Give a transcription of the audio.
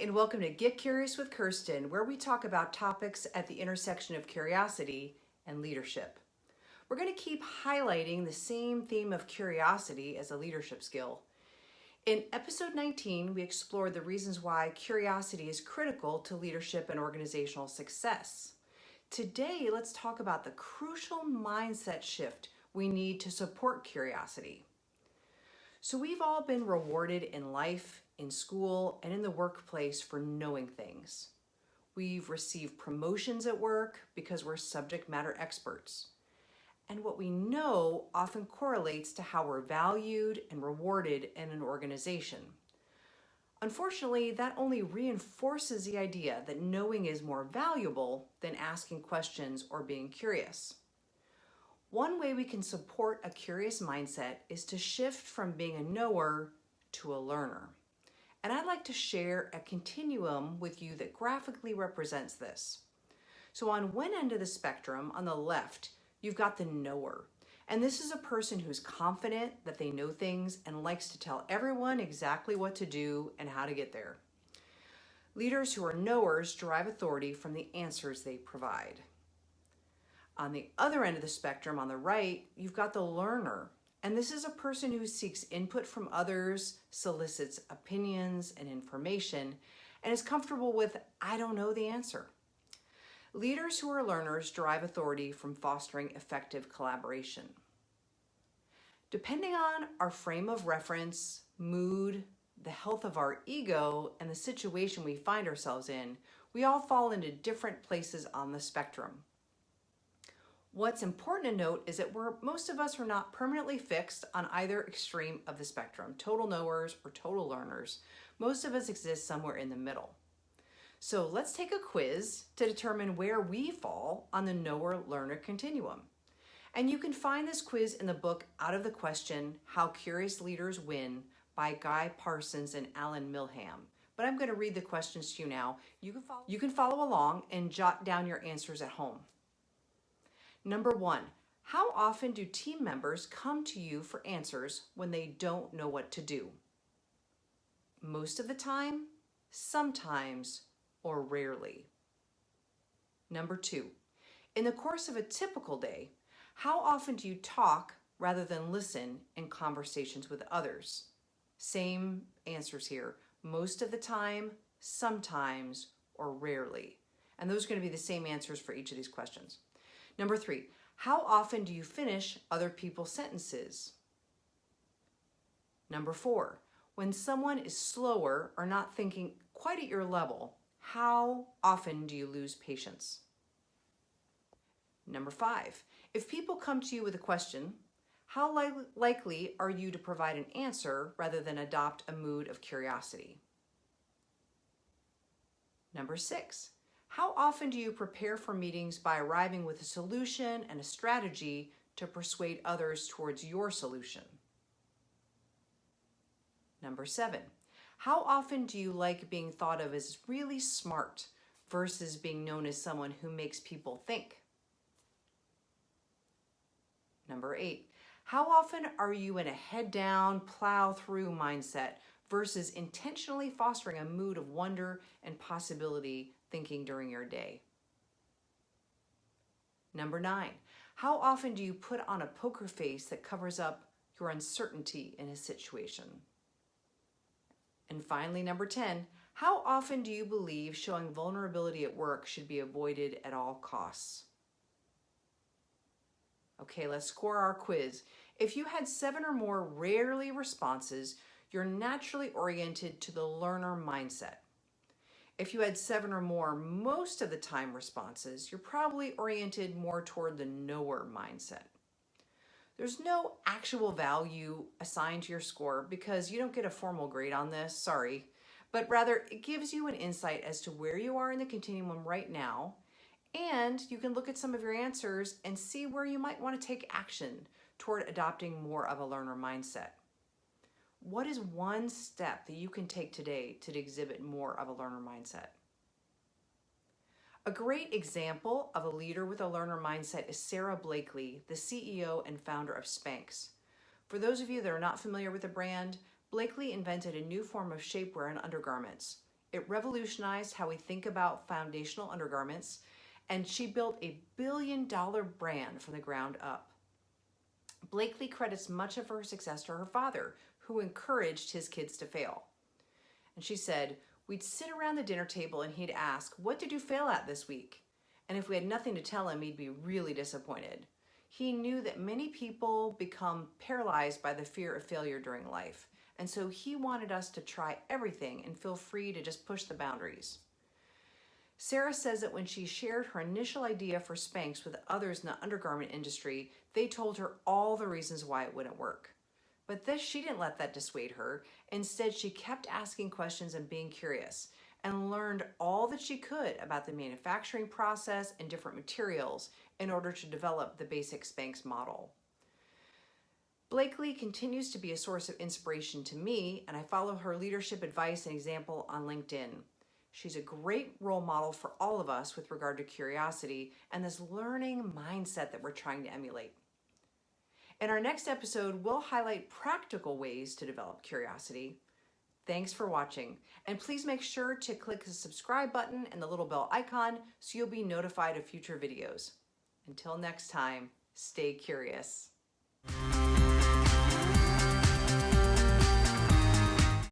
and welcome to Get Curious with Kirsten, where we talk about topics at the intersection of curiosity and leadership. We're going to keep highlighting the same theme of curiosity as a leadership skill. In episode 19, we explored the reasons why curiosity is critical to leadership and organizational success. Today, let's talk about the crucial mindset shift we need to support curiosity. So we've all been rewarded in life, in school, and in the workplace for knowing things. We've received promotions at work because we're subject matter experts. And what we know often correlates to how we're valued and rewarded in an organization. Unfortunately, that only reinforces the idea that knowing is more valuable than asking questions or being curious. One way we can support a curious mindset is to shift from being a knower to a learner. And I'd like to share a continuum with you that graphically represents this. So on one end of the spectrum, on the left, you've got the knower. And this is a person who's confident that they know things and likes to tell everyone exactly what to do and how to get there. Leaders who are knowers derive authority from the answers they provide. On the other end of the spectrum, on the right, you've got the learner. And this is a person who seeks input from others, solicits opinions and information, and is comfortable with, I don't know the answer. Leaders who are learners derive authority from fostering effective collaboration. Depending on our frame of reference, mood, the health of our ego, and the situation we find ourselves in, we all fall into different places on the spectrum. What's important to note is that most of us are not permanently fixed on either extreme of the spectrum, total knowers or total learners. Most of us exist somewhere in the middle. So let's take a quiz to determine where we fall on the knower-learner continuum. And you can find this quiz in the book Out of the Question, How Curious Leaders Win by Guy Parsons and Alan Milham. But I'm going to read the questions to you now. You can follow along and jot down your answers at home. Number 1, how often do team members come to you for answers when they don't know what to do? Most of the time, sometimes, or rarely. Number 2, in the course of a typical day, how often do you talk rather than listen in conversations with others? Same answers here. Most of the time, sometimes, or rarely. And those are going to be the same answers for each of these questions. Number 3, how often do you finish other people's sentences? Number 4, when someone is slower or not thinking quite at your level, how often do you lose patience? Number 5, if people come to you with a question, how likely are you to provide an answer rather than adopt a mood of curiosity? Number 6, how often do you prepare for meetings by arriving with a solution and a strategy to persuade others towards your solution? Number 7, how often do you like being thought of as really smart versus being known as someone who makes people think? Number 8, how often are you in a head down, plow through mindset versus intentionally fostering a mood of wonder and possibility thinking during your day? Number 9, how often do you put on a poker face that covers up your uncertainty in a situation? And finally, number 10, how often do you believe showing vulnerability at work should be avoided at all costs? Okay, let's score our quiz. If you had 7 or more rarely responses, you're naturally oriented to the learner mindset. If you had 7 or more most of the time responses, you're probably oriented more toward the knower mindset. There's no actual value assigned to your score because you don't get a formal grade on this, sorry, but rather it gives you an insight as to where you are in the continuum right now, and you can look at some of your answers and see where you might want to take action toward adopting more of a learner mindset. What is one step that you can take today to exhibit more of a learner mindset? A great example of a leader with a learner mindset is Sarah Blakely, the CEO and founder of Spanx. For those of you that are not familiar with the brand, Blakely invented a new form of shapewear and undergarments. It revolutionized how we think about foundational undergarments, and she built a billion-dollar brand from the ground up. Blakely credits much of her success to her father, who encouraged his kids to fail. And she said, "We'd sit around the dinner table and he'd ask, 'What did you fail at this week?' And if we had nothing to tell him, he'd be really disappointed. He knew that many people become paralyzed by the fear of failure during life. And so he wanted us to try everything and feel free to just push the boundaries." Sarah says that when she shared her initial idea for Spanx with others in the undergarment industry, they told her all the reasons why it wouldn't work. But she didn't let that dissuade her. Instead, she kept asking questions and being curious, and learned all that she could about the manufacturing process and different materials in order to develop the basic Spanx model. Blakely continues to be a source of inspiration to me, and I follow her leadership advice and example on LinkedIn. She's a great role model for all of us with regard to curiosity and this learning mindset that we're trying to emulate. In our next episode, we'll highlight practical ways to develop curiosity. Thanks for watching, and please make sure to click the subscribe button and the little bell icon so you'll be notified of future videos. Until next time, stay curious.